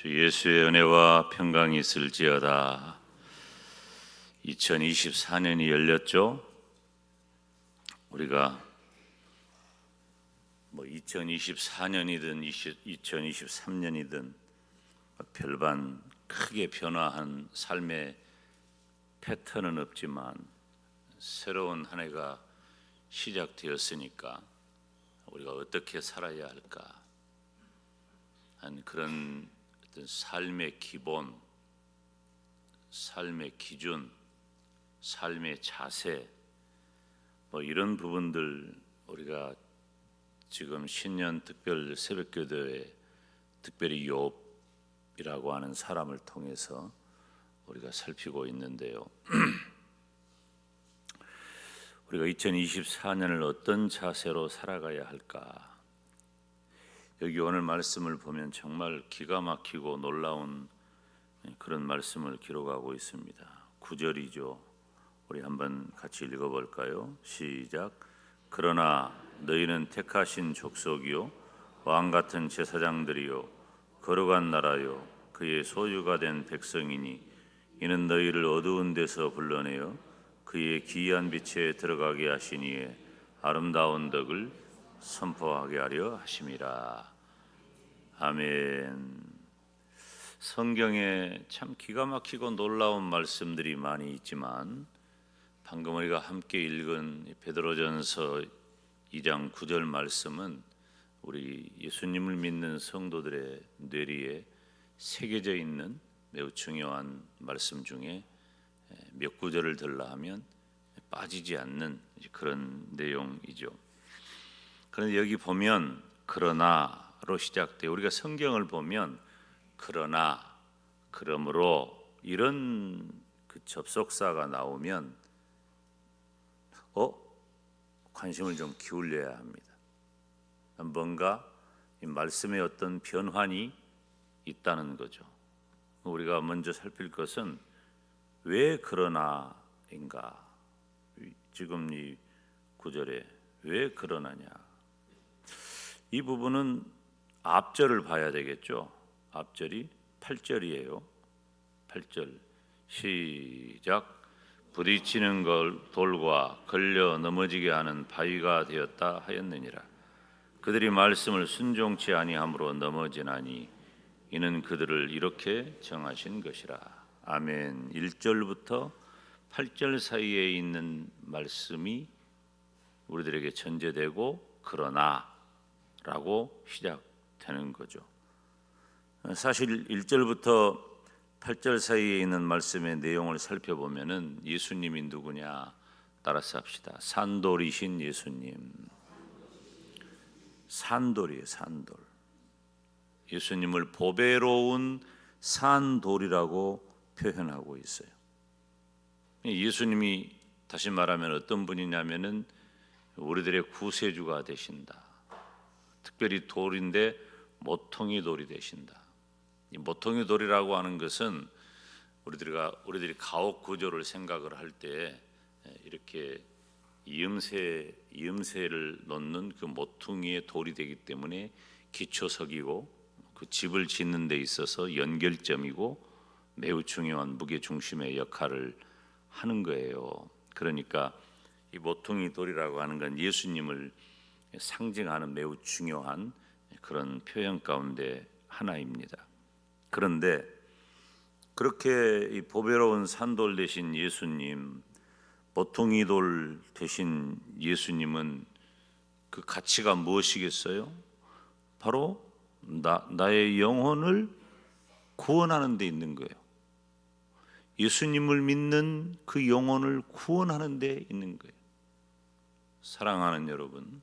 주 예수의 은혜와 평강이 있을지어다. 2024년이 열렸죠. 우리가 2024년이든 2023년이든 별반 크게 변화한 삶의 패턴은 없지만 새로운 한 해가 시작되었으니까 우리가 어떻게 살아야 할까 한 그런 어떤 삶의 기본, 삶의 기준, 삶의 자세 이런 부분들 우리가 지금 신년 특별 새벽기도회 특별히 욥이라고 하는 사람을 통해서 우리가 살피고 있는데요. 우리가 2024년을 어떤 자세로 살아가야 할까? 여기 오늘 말씀을 보면 정말 기가 막히고 놀라운 그런 말씀을 기록하고 있습니다. 9절이죠. 우리 한번 같이 읽어볼까요? 시작. 그러나 너희는 택하신 족속이요 왕같은 제사장들이요 거룩한 나라요 그의 소유가 된 백성이니 이는 너희를 어두운 데서 불러내어 그의 기이한 빛에 들어가게 하시니에 아름다운 덕을 선포하게 하려 하심이라. 아멘. 성경에 참 기가 막히고 놀라운 말씀들이 많이 있지만 방금 우리가 함께 읽은 베드로전서 2장 9절 말씀은 우리 예수님을 믿는 성도들의 뇌리에 새겨져 있는 매우 중요한 말씀 중에 몇 구절을 들라 하면 빠지지 않는 그런 내용이죠. 그런데 여기 보면 그러나로 시작돼 우리가 성경을 보면 그러나 그러므로 이런 그 접속사가 나오면 관심을 좀 기울여야 합니다. 뭔가 이 말씀에 어떤 변환이 있다는 거죠. 우리가 먼저 살필 것은 왜 그러나인가? 지금 이 구절에 왜 그러나냐? 이 부분은 앞절을 봐야 되겠죠. 앞절이 8절이에요. 8절 시작. 부딪히는 걸 돌과 걸려 넘어지게 하는 바위가 되었다 하였느니라. 그들이 말씀을 순종치 아니함으로 넘어지나니 이는 그들을 이렇게 정하신 것이라. 아멘. 1절부터 8절 사이에 있는 말씀이 우리들에게 전제되고 그러나라고 시작되는 거죠. 사실 1절부터 8절 사이에 있는 말씀의 내용을 살펴보면은 예수님이 누구냐 따라서 합시다. 산돌이신 예수님. 산돌이에요. 산돌. 예수님을 보배로운 산돌이라고 표현하고 있어요. 예수님이 다시 말하면 어떤 분이냐면은 우리들의 구세주가 되신다. 특별히 돌인데 모퉁이 돌이 되신다. 이 모퉁이 돌이라고 하는 것은 우리들이 가옥 구조를 생각을 할 때 이렇게 이음새를 놓는 그 모퉁이의 돌이 되기 때문에 기초석이고 그 집을 짓는 데 있어서 연결점이고 매우 중요한 무게 중심의 역할을 하는 거예요. 그러니까 이 모퉁이 돌이라고 하는 건 예수님을 상징하는 매우 중요한 그런 표현 가운데 하나입니다. 그런데 그렇게 이 보배로운 산돌 되신 예수님, 모퉁이 돌 되신 예수님은 그 가치가 무엇이겠어요? 바로 나의 영혼을 구원하는 데 있는 거예요. 예수님을 믿는 그 영혼을 구원하는 데 있는 거예요. 사랑하는 여러분,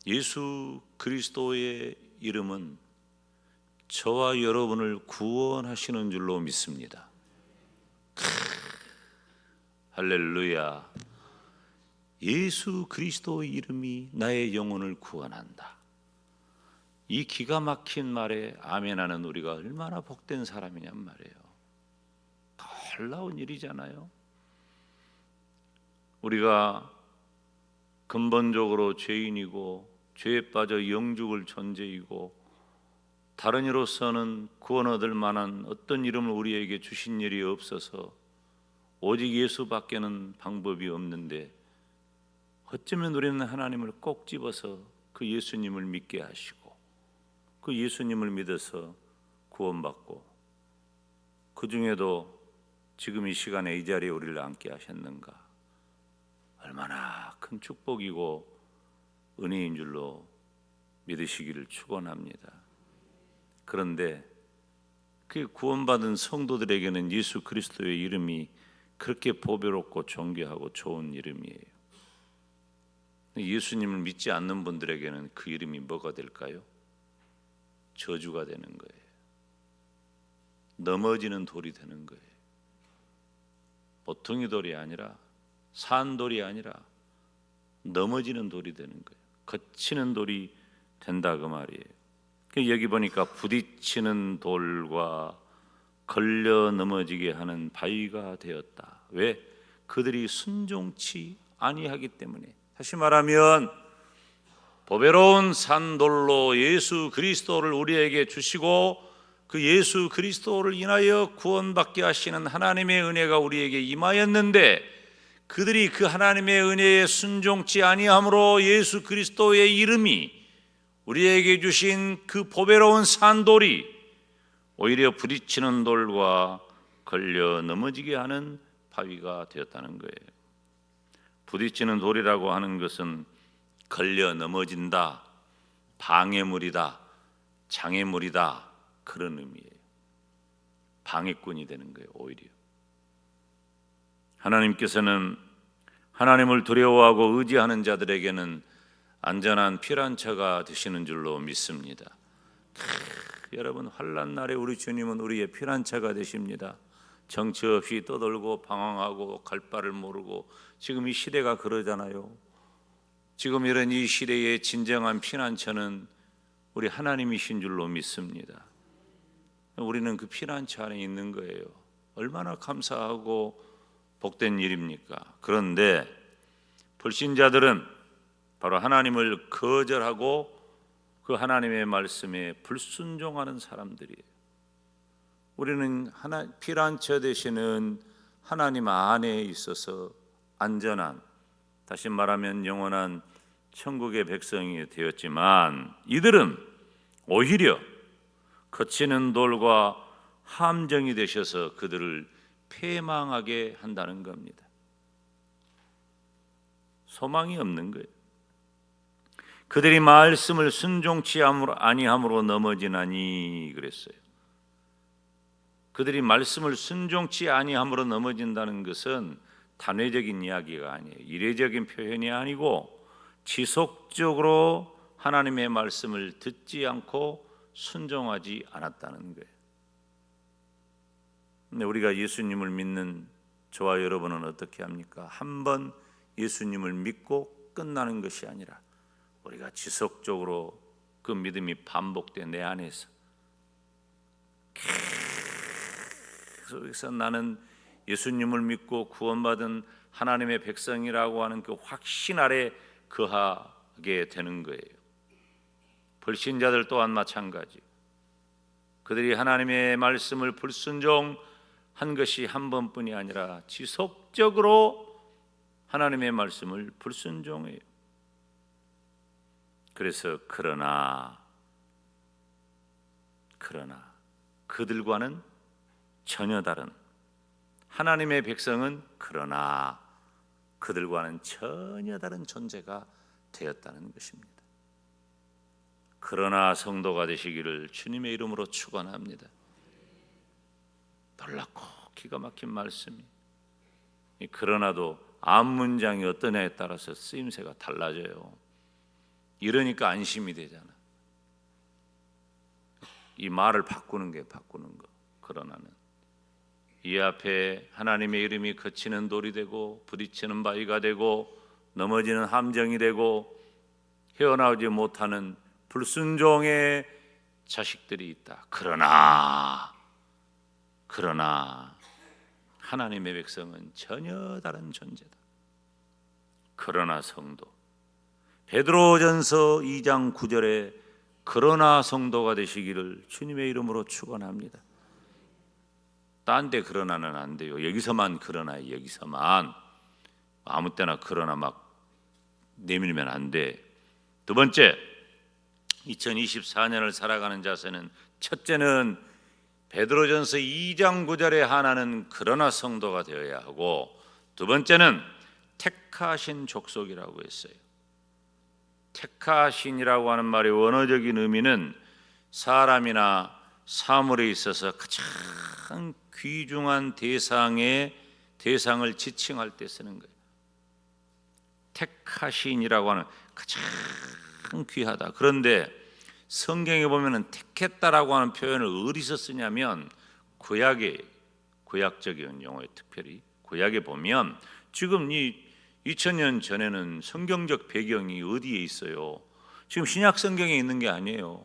예수 그리스도의 이름은 저와 여러분을 구원하시는 줄로 믿습니다. 할렐루야. 예수 그리스도의 이름이 나의 영혼을 구원한다. 이 기가 막힌 말에 아멘하는 우리가 얼마나 복된 사람이냔 말이에요. 놀라운 일이잖아요. 우리가 근본적으로 죄인이고 죄에 빠져 영죽을 존재이고 다른 이로서는 구원 얻을 만한 어떤 이름을 우리에게 주신 일이 없어서 오직 예수밖에는 방법이 없는데 어쩌면 우리는 하나님을 꼭 집어서 그 예수님을 믿게 하시고 그 예수님을 믿어서 구원받고 그 중에도 지금 이 시간에 이 자리에 우리를 앉게 하셨는가? 얼마나 큰 축복이고 은혜인 줄로 믿으시기를 축원합니다. 그런데 그 구원받은 성도들에게는 예수 그리스도의 이름이 그렇게 보배롭고 존귀하고 좋은 이름이에요. 예수님을 믿지 않는 분들에게는 그 이름이 뭐가 될까요? 저주가 되는 거예요. 넘어지는 돌이 되는 거예요. 보통의 돌이 아니라 산돌이 아니라 넘어지는 돌이 되는 거예요. 거치는 돌이 된다 그 말이에요. 여기 보니까 부딪히는 돌과 걸려 넘어지게 하는 바위가 되었다. 왜? 그들이 순종치 아니하기 때문에. 다시 말하면 보배로운 산돌로 예수 그리스도를 우리에게 주시고 그 예수 그리스도를 인하여 구원받게 하시는 하나님의 은혜가 우리에게 임하였는데 그들이 그 하나님의 은혜에 순종치 아니함으로 예수 그리스도의 이름이 우리에게 주신 그 보배로운 산돌이 오히려 부딪히는 돌과 걸려 넘어지게 하는 바위가 되었다는 거예요. 부딪히는 돌이라고 하는 것은 걸려 넘어진다, 방해물이다, 장애물이다 그런 의미예요. 방해꾼이 되는 거예요. 오히려 하나님께서는 하나님을 두려워하고 의지하는 자들에게는 안전한 피난처가 되시는 줄로 믿습니다. 여러분 환난 날에 우리 주님은 우리의 피난처가 되십니다. 정처 없이 떠돌고 방황하고 갈 바를 모르고 지금 이 시대가 그러잖아요. 지금 이런 이 시대의 진정한 피난처는 우리 하나님이신 줄로 믿습니다. 우리는 그 피난처 안에 있는 거예요. 얼마나 감사하고 복된 일입니까? 그런데 불신자들은 바로 하나님을 거절하고 그 하나님의 말씀에 불순종하는 사람들이에요. 우리는 피난처 되시는 하나님 안에 있어서 안전한, 다시 말하면 영원한 천국의 백성이 되었지만 이들은 오히려 거치는 돌과 함정이 되셔서 그들을 패망하게 한다는 겁니다. 소망이 없는 거예요. 그들이 말씀을 순종치 아니함으로 넘어지나니 그랬어요. 그들이 말씀을 순종치 아니함으로 넘어진다는 것은 단회적인 이야기가 아니에요. 이례적인 표현이 아니고 지속적으로 하나님의 말씀을 듣지 않고 순종하지 않았다는 거예요. 근데 우리가 예수님을 믿는 저와 여러분은 어떻게 합니까? 한번 예수님을 믿고 끝나는 것이 아니라 우리가 지속적으로 그 믿음이 반복돼 내 안에서 계속해서 나는 예수님을 믿고 구원받은 하나님의 백성이라고 하는 그 확신 아래 거하게 되는 거예요. 불신자들 또한 마찬가지. 그들이 하나님의 말씀을 불순종한 것이 한 번뿐이 아니라 지속적으로 하나님의 말씀을 불순종해요. 그래서 그러나 그들과는 전혀 다른 하나님의 백성은 그러나 그들과는 전혀 다른 존재가 되었다는 것입니다. 그러나 성도가 되시기를 주님의 이름으로 축원합니다. 놀랍고 기가 막힌 말씀이 그러나도 앞 문장이 어떠냐에 따라서 쓰임새가 달라져요. 이러니까 안심이 되잖아. 이 말을 바꾸는 거. 그러나는 이 앞에 하나님의 이름이 거치는 돌이 되고 부딪히는 바위가 되고 넘어지는 함정이 되고 헤어나오지 못하는 불순종의 자식들이 있다. 그러나 하나님의 백성은 전혀 다른 존재다. 그러나 성도 베드로전서 2장 9절에 그러나 성도가 되시기를 주님의 이름으로 축원합니다. 딴 데 그러나는 안 돼요. 여기서만 그러나, 여기서만 아무 때나 그러나 막 내밀면 안 돼. 두 번째, 2024년을 살아가는 자세는, 첫째는 베드로전서 2장 9절에 하나는 그러나 성도가 되어야 하고, 두 번째는 택하신 족속이라고 했어요. 택하신이라고 하는 말의 원어적인 의미는 사람이나 사물에 있어서 가장 귀중한 대상을 지칭할 때 쓰는 거예요. 택하신이라고 하는 가장 귀하다. 그런데 성경에 보면은 택했다라고 하는 표현을 어디서 쓰냐면 구약적인 용어에, 특별히 구약에 보면 지금 이 2000년 전에는 성경적 배경이 어디에 있어요? 지금 신약 성경에 있는 게 아니에요.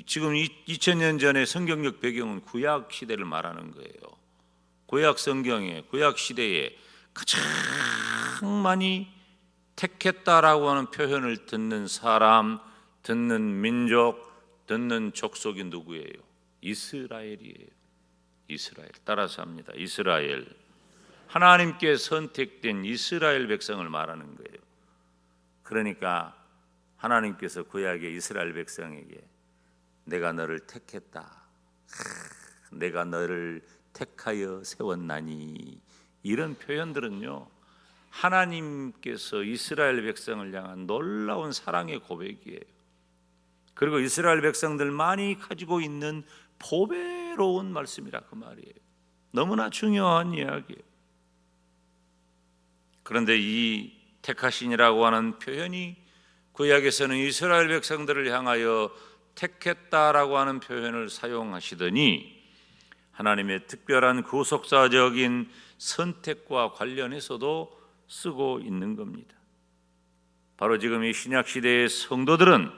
지금 2000년 전에 성경적 배경은 구약 시대를 말하는 거예요. 구약 성경에, 구약 시대에 가장 많이 택했다라고 하는 표현을 듣는 사람, 듣는 민족, 듣는 족속이 누구예요? 이스라엘이에요. 이스라엘. 따라서 합니다. 이스라엘. 하나님께 선택된 이스라엘 백성을 말하는 거예요. 그러니까 하나님께서 구약의 이스라엘 백성에게 내가 너를 택했다, 내가 너를 택하여 세웠나니, 이런 표현들은요, 하나님께서 이스라엘 백성을 향한 놀라운 사랑의 고백이에요. 그리고 이스라엘 백성들만이 가지고 있는 보배로운 말씀이라 그 말이에요. 너무나 중요한 이야기예요. 그런데 이 택하신이라고 하는 표현이 구약에서는 이스라엘 백성들을 향하여 택했다라고 하는 표현을 사용하시더니 하나님의 특별한 구속사적인 선택과 관련해서도 쓰고 있는 겁니다. 바로 지금 이 신약 시대의 성도들은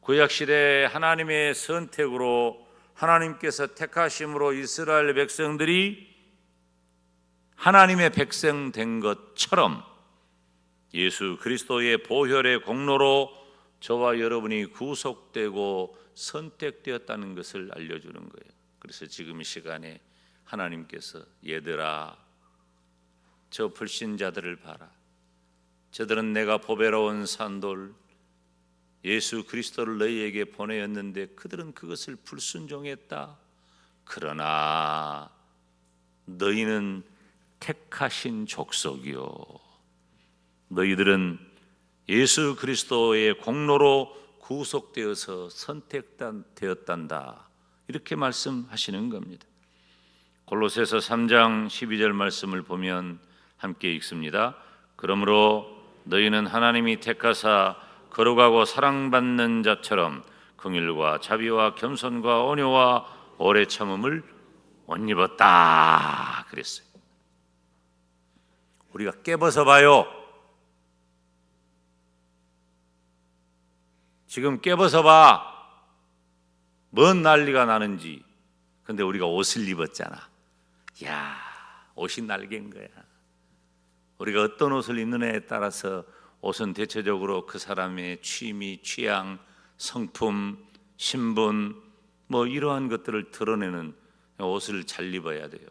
구약 시대의 하나님의 선택으로, 하나님께서 택하심으로 이스라엘 백성들이 하나님의 백성 된 것처럼 예수 그리스도의 보혈의 공로로 저와 여러분이 구속되고 선택되었다는 것을 알려주는 거예요. 그래서 지금 이 시간에 하나님께서 얘들아, 저 불신자들을 봐라. 저들은 내가 보배로운 산돌 예수 그리스도를 너희에게 보내었는데 그들은 그것을 불순종했다. 그러나 너희는 택하신 족속이요, 너희들은 예수 그리스도의 공로로 구속되어서 선택되었단다, 이렇게 말씀하시는 겁니다. 골로새서 3장 12절 말씀을 보면 함께 읽습니다. 그러므로 너희는 하나님이 택하사 거룩하고 사랑받는 자처럼 긍휼과 자비와 겸손과 온유와 오래 참음을 옷 입었다 그랬어요. 우리가 깨벗어 봐요. 지금 깨벗어 봐. 뭔 난리가 나는지. 근데 우리가 옷을 입었잖아. 야, 옷이 날개인 거야. 우리가 어떤 옷을 입느냐에 따라서 옷은 대체적으로 그 사람의 취미, 취향, 성품, 신분, 뭐 이러한 것들을 드러내는 옷을 잘 입어야 돼요.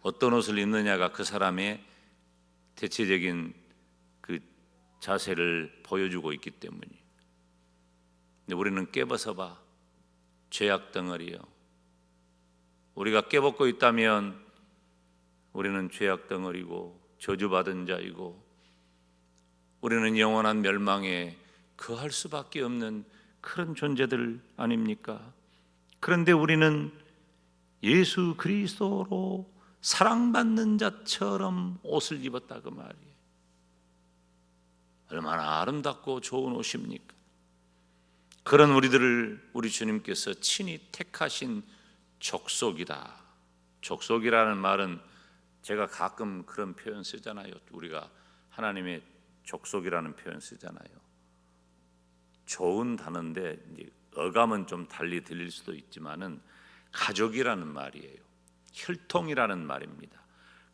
어떤 옷을 입느냐가 그 사람의 대체적인 그 자세를 보여주고 있기 때문이에요. 근데 우리는 깨벗어 봐. 죄악 덩어리요. 우리가 깨벗고 있다면 우리는 죄악 덩어리고 저주받은 자이고 우리는 영원한 멸망에 거할 수밖에 없는 그런 존재들 아닙니까? 그런데 우리는 예수 그리스도로 사랑받는 자처럼 옷을 입었다 그 말이에요. 얼마나 아름답고 좋은 옷입니까? 그런 우리들을 우리 주님께서 친히 택하신 족속이다. 족속이라는 말은 제가 가끔 그런 표현 쓰잖아요. 우리가 하나님의 족속이라는 표현 쓰잖아요. 좋은 단어인데 이제 어감은 좀 달리 들릴 수도 있지만은 가족이라는 말이에요. 혈통이라는 말입니다.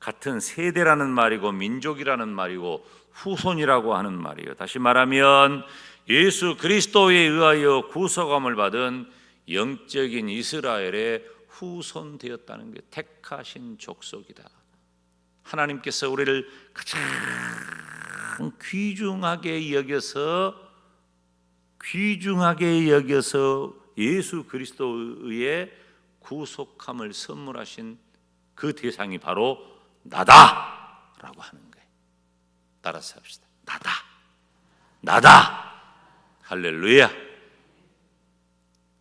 같은 세대라는 말이고 민족이라는 말이고 후손이라고 하는 말이에요. 다시 말하면 예수 그리스도에 의하여 구속함을 받은 영적인 이스라엘의 후손 되었다는 게 택하신 족속이다. 하나님께서 우리를 가장 귀중하게 여겨서 예수 그리스도의 구속함을 선물하신 그 대상이 바로 나다라고 하는 거예요. 따라서 합시다. 나다. 할렐루야.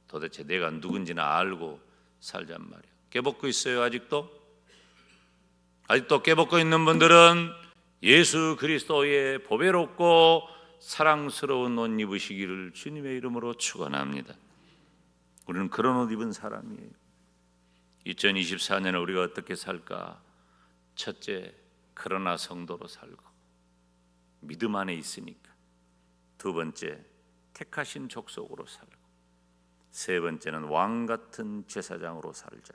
도대체 내가 누군지는 알고 살잔 말이야. 깨벗고 있어요? 아직도 깨벗고 있는 분들은 예수 그리스도의 보배롭고 사랑스러운 옷 입으시기를 주님의 이름으로 축원합니다. 우리는 그런 옷 입은 사람이에요. 2024년에 우리가 어떻게 살까? 첫째, 그러나 성도로 살고 믿음 안에 있으니까. 두 번째, 택하신 족속으로 살고. 세 번째는 왕 같은 제사장으로 살자.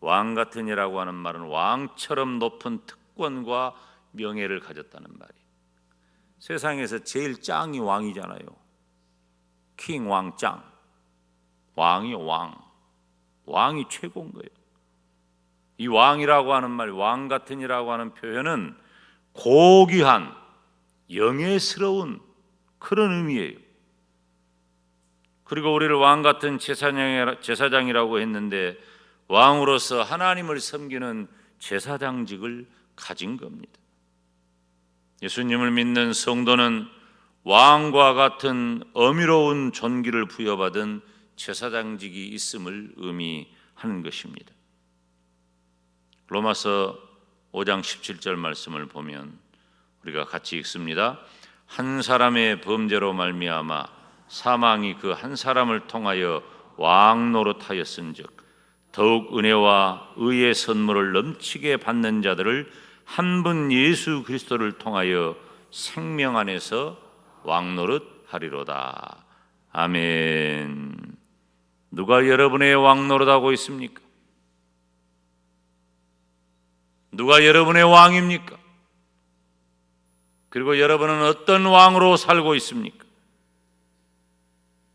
왕 같은이라고 하는 말은 왕처럼 높은 특권과 명예를 가졌다는 말이에요. 세상에서 제일 짱이 왕이잖아요. 킹, 왕, 짱. 왕이요, 왕이 최고인 거예요. 이 왕이라고 하는 말, 왕 같은이라고 하는 표현은 고귀한, 영예스러운 그런 의미예요. 그리고 우리를 왕 같은 제사장이라고 했는데 왕으로서 하나님을 섬기는 제사장직을 가진 겁니다. 예수님을 믿는 성도는 왕과 같은 어미로운 존귀를 부여받은 제사장직이 있음을 의미하는 것입니다. 로마서 5장 17절 말씀을 보면 우리가 같이 읽습니다. 한 사람의 범죄로 말미암아 사망이 그 한 사람을 통하여 왕 노릇하였은즉 더욱 은혜와 의의 선물을 넘치게 받는 자들을 한 분 예수 그리스도를 통하여 생명 안에서 왕 노릇하리로다. 아멘. 누가 여러분의 왕 노릇하고 있습니까? 누가 여러분의 왕입니까? 그리고 여러분은 어떤 왕으로 살고 있습니까?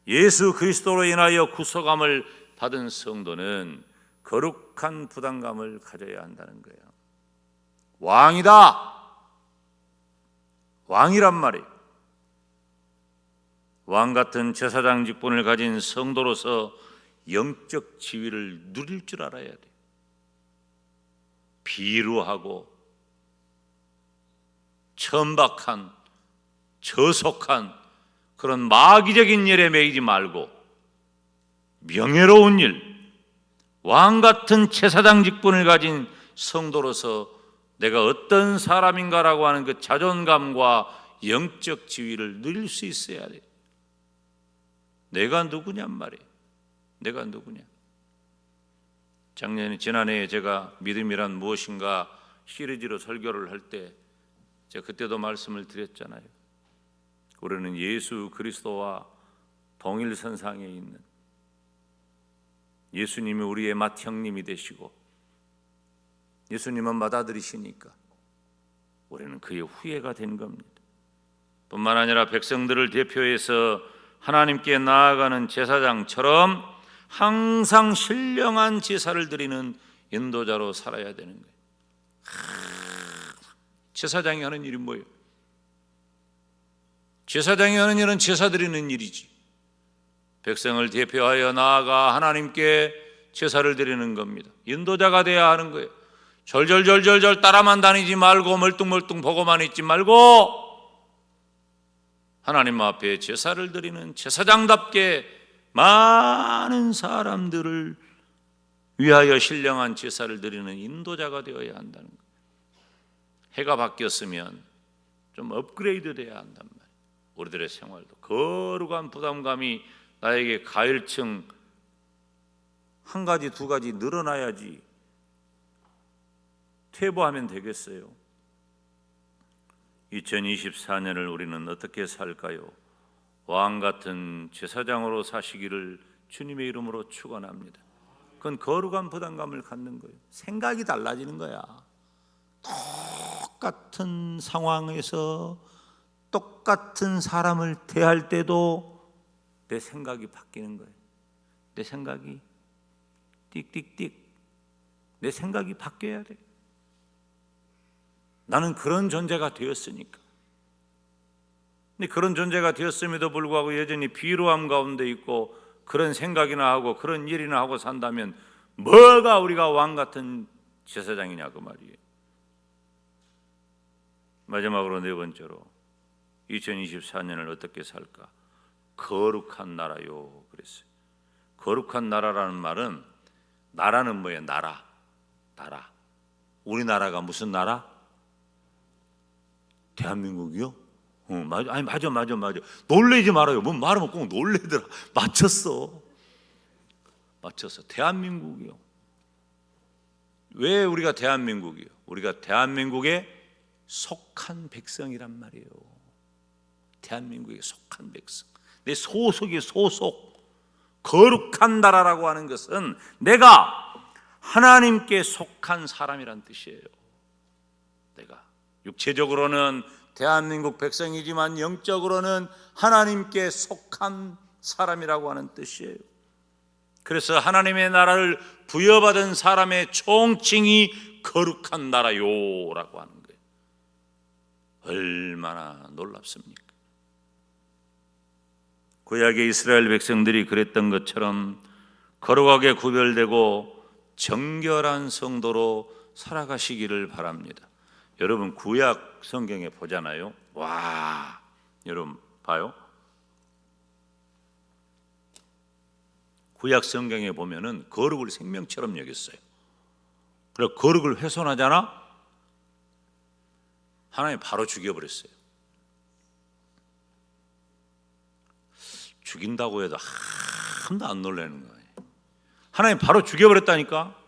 예수 그리스도로 인하여 구속함을 받은 성도는 거룩한 부담감을 가져야 한다는 거예요. 왕이다. 왕이란 말이에요. 왕 같은 제사장 직분을 가진 성도로서 영적 지위를 누릴 줄 알아야 돼요. 비루하고 천박한, 저속한 그런 마귀적인 일에 매이지 말고 명예로운 일, 왕 같은 제사장 직분을 가진 성도로서 내가 어떤 사람인가라고 하는 그 자존감과 영적 지위를 누릴 수 있어야 돼요. 내가 누구냔 말이에요. 내가 누구냐. 지난해에 제가 믿음이란 무엇인가 시리즈로 설교를 할 때 제가 그때도 말씀을 드렸잖아요. 우리는 예수 그리스도와 동일선상에 있는 예수님이 우리의 맏형님이 되시고 예수님은 맏아들이시니까 우리는 그의 후예가 된 겁니다. 뿐만 아니라 백성들을 대표해서 하나님께 나아가는 제사장처럼 항상 신령한 제사를 드리는 인도자로 살아야 되는 거예요. 제사장이 하는 일이 뭐예요? 제사장이 하는 일은 제사 드리는 일이지. 백성을 대표하여 나아가 하나님께 제사를 드리는 겁니다. 인도자가 돼야 하는 거예요. 절절절절절 따라만 다니지 말고 멀뚱멀뚱 보고만 있지 말고 하나님 앞에 제사를 드리는 제사장답게 많은 사람들을 위하여 신령한 제사를 드리는 인도자가 되어야 한다는 거예요. 해가 바뀌었으면 좀 업그레이드 돼야 한단 말이에요. 우리들의 생활도 거룩한 부담감이 나에게 가일층 한 가지 두 가지 늘어나야지 퇴보하면 되겠어요. 2024년을 우리는 어떻게 살까요? 왕 같은 제사장으로 사시기를 주님의 이름으로 축원합니다. 그건 거룩한 부담감을 갖는 거예요. 생각이 달라지는 거야. 똑같은 상황에서 똑같은 사람을 대할 때도 내 생각이 바뀌는 거예요. 내 생각이 띡띡띡, 내 생각이 바뀌어야 돼. 나는 그런 존재가 되었으니까. 근데 그런 존재가 되었음에도 불구하고 여전히 비루함 가운데 있고 그런 생각이나 하고 그런 일이나 하고 산다면 뭐가 우리가 왕 같은 제사장이냐 그 말이에요. 마지막으로 네 번째로 2024년을 어떻게 살까? 거룩한 나라요 그랬어요. 거룩한 나라라는 말은, 나라는 뭐예요? 나라. 우리나라가 무슨 나라? 대한민국이요? 맞아. 아니 맞아. 놀래지 말아요. 뭐 말하면 꼭 놀래더라. 맞췄어. 대한민국이요. 왜 우리가 대한민국이요? 우리가 대한민국에 속한 백성이란 말이에요. 대한민국에 속한 백성. 내 소속이 소속. 거룩한 나라라고 하는 것은 내가 하나님께 속한 사람이란 뜻이에요. 내가 육체적으로는 대한민국 백성이지만 영적으로는 하나님께 속한 사람이라고 하는 뜻이에요. 그래서 하나님의 나라를 부여받은 사람의 총칭이 거룩한 나라요라고 하는 거예요. 얼마나 놀랍습니까? 구약의 이스라엘 백성들이 그랬던 것처럼 거룩하게 구별되고 정결한 성도로 살아가시기를 바랍니다. 여러분 구약 성경에 보잖아요. 와, 여러분 봐요. 구약 성경에 보면은 거룩을 생명처럼 여겼어요. 그리고 거룩을 훼손하잖아? 하나님 바로 죽여버렸어요. 죽인다고 해도 한도 안 놀라는 거예요. 하나님 바로 죽여버렸다니까.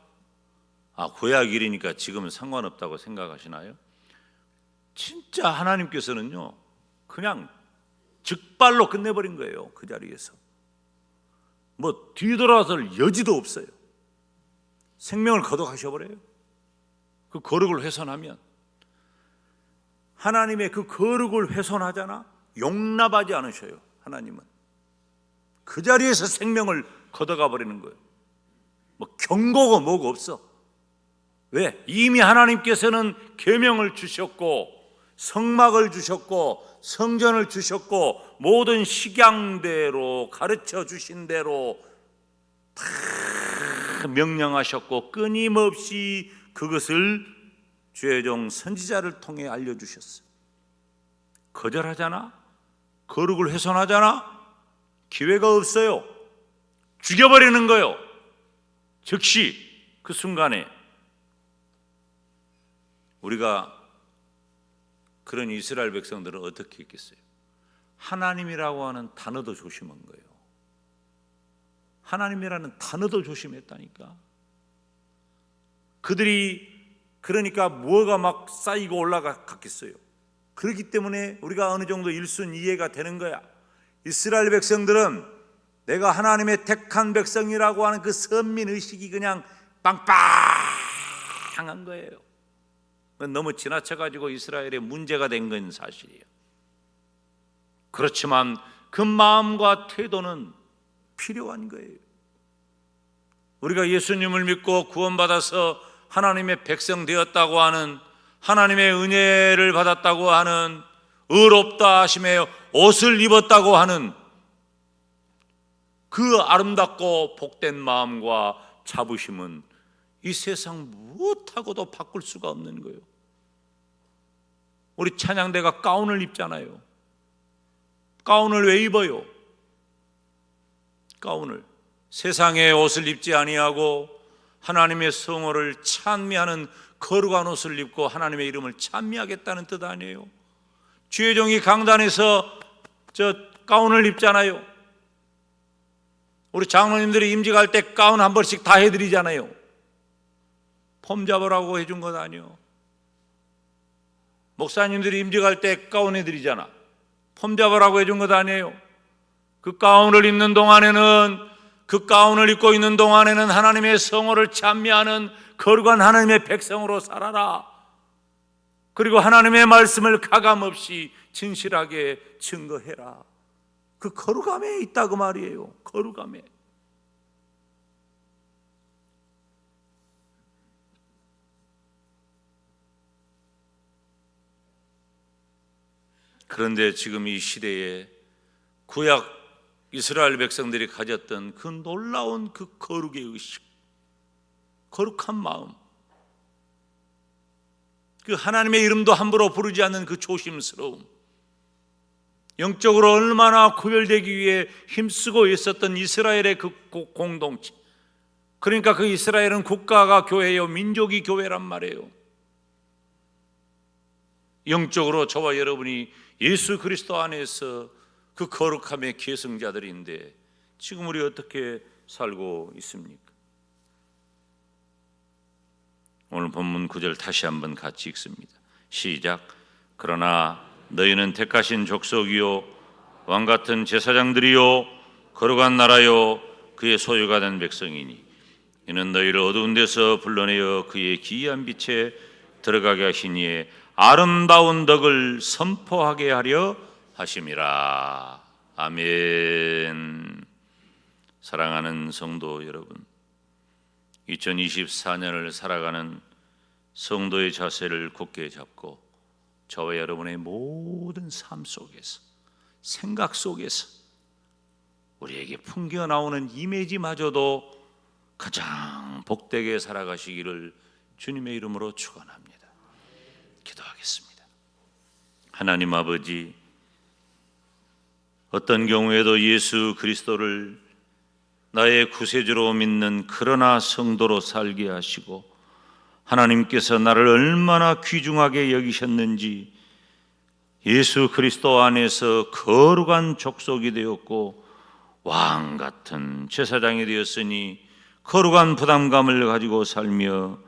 구약 일이니까 지금은 상관없다고 생각하시나요? 진짜 하나님께서는요 그냥 즉발로 끝내버린 거예요. 그 자리에서 뭐 뒤돌아설 여지도 없어요. 생명을 거둬가셔버려요. 그 거룩을 훼손하면, 하나님의 그 거룩을 훼손하잖아, 용납하지 않으셔요. 하나님은 그 자리에서 생명을 걷어가 버리는 거예요. 뭐 경고고 뭐고 없어. 왜? 이미 하나님께서는 계명을 주셨고 성막을 주셨고 성전을 주셨고 모든 식양대로 가르쳐 주신 대로 다 명령하셨고 끊임없이 그것을 주의 선지자를 통해 알려주셨어요. 거절하잖아? 거룩을 훼손하잖아? 기회가 없어요. 죽여버리는 거예요. 즉시 그 순간에. 우리가 그런 이스라엘 백성들은 어떻게 했겠어요? 하나님이라고 하는 단어도 조심한 거예요. 하나님이라는 단어도 조심했다니까. 그들이 그러니까 뭐가 막 쌓이고 올라갔겠어요. 그렇기 때문에 우리가 어느 정도 일순 이해가 되는 거야. 이스라엘 백성들은 내가 하나님의 택한 백성이라고 하는 그 선민의식이 그냥 빵빵한 거예요. 너무 지나쳐가지고 이스라엘의 문제가 된 건 사실이에요. 그렇지만 그 마음과 태도는 필요한 거예요. 우리가 예수님을 믿고 구원받아서 하나님의 백성 되었다고 하는, 하나님의 은혜를 받았다고 하는, 의롭다 하심에 옷을 입었다고 하는 그 아름답고 복된 마음과 자부심은 이 세상 무엇하고도 바꿀 수가 없는 거예요. 우리 찬양대가 가운을 입잖아요. 가운을 왜 입어요? 가운을 세상의 옷을 입지 아니하고 하나님의 성호를 찬미하는 거룩한 옷을 입고 하나님의 이름을 찬미하겠다는 뜻 아니에요? 주의 종이 강단에서 가운을 입잖아요. 우리 장로님들이 임직할 때 가운 한 벌씩 다 해드리잖아요. 폼 잡으라고 해준 것 아니에요. 목사님들이 임직할 때 가운 해드리잖아. 폼 잡으라고 해준 것 아니에요. 그 가운을 입는 동안에는, 그 가운을 입고 있는 동안에는 하나님의 성호를 찬미하는 거룩한 하나님의 백성으로 살아라. 그리고 하나님의 말씀을 가감없이 진실하게 증거해라. 그 거룩함에 있다 그 말이에요. 거룩함에. 그런데 지금 이 시대에 구약 이스라엘 백성들이 가졌던 그 놀라운 그 거룩의 의식, 거룩한 마음, 그 하나님의 이름도 함부로 부르지 않는 그 조심스러움, 영적으로 얼마나 구별되기 위해 힘쓰고 있었던 이스라엘의 그 공동체, 그러니까 그 이스라엘은 국가가 교회요, 민족이 교회란 말이에요. 영적으로 저와 여러분이 예수 그리스도 안에서 그 거룩함의 계승자들인데 지금 우리 어떻게 살고 있습니까? 오늘 본문 9절 다시 한번 같이 읽습니다. 시작. 그러나 너희는 택하신 족속이요 왕같은 제사장들이요 거룩한 나라요 그의 소유가 된 백성이니 이는 너희를 어두운 데서 불러내어 그의 기이한 빛에 들어가게 하시니에 아름다운 덕을 선포하게 하려 하심이라. 아멘. 사랑하는 성도 여러분, 2024년을 살아가는 성도의 자세를 굳게 잡고 저와 여러분의 모든 삶 속에서, 생각 속에서 우리에게 풍겨 나오는 이미지마저도 가장 복되게 살아가시기를 주님의 이름으로 축원합니다. 기도하겠습니다. 하나님 아버지, 어떤 경우에도 예수 그리스도를 나의 구세주로 믿는 그러나 성도로 살게 하시고 하나님께서 나를 얼마나 귀중하게 여기셨는지, 예수 그리스도 안에서 거룩한 족속이 되었고 왕 같은 제사장이 되었으니 거룩한 부담감을 가지고 살며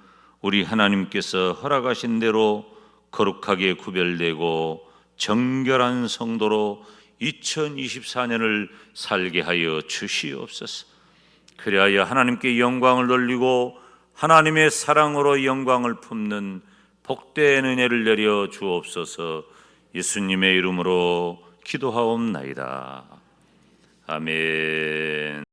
우리 하나님께서 허락하신 대로 거룩하게 구별되고 정결한 성도로 2024년을 살게 하여 주시옵소서. 그리하여 하나님께 영광을 돌리고 하나님의 사랑으로 영광을 품는 복된 은혜를 내려 주옵소서. 예수님의 이름으로 기도하옵나이다. 아멘.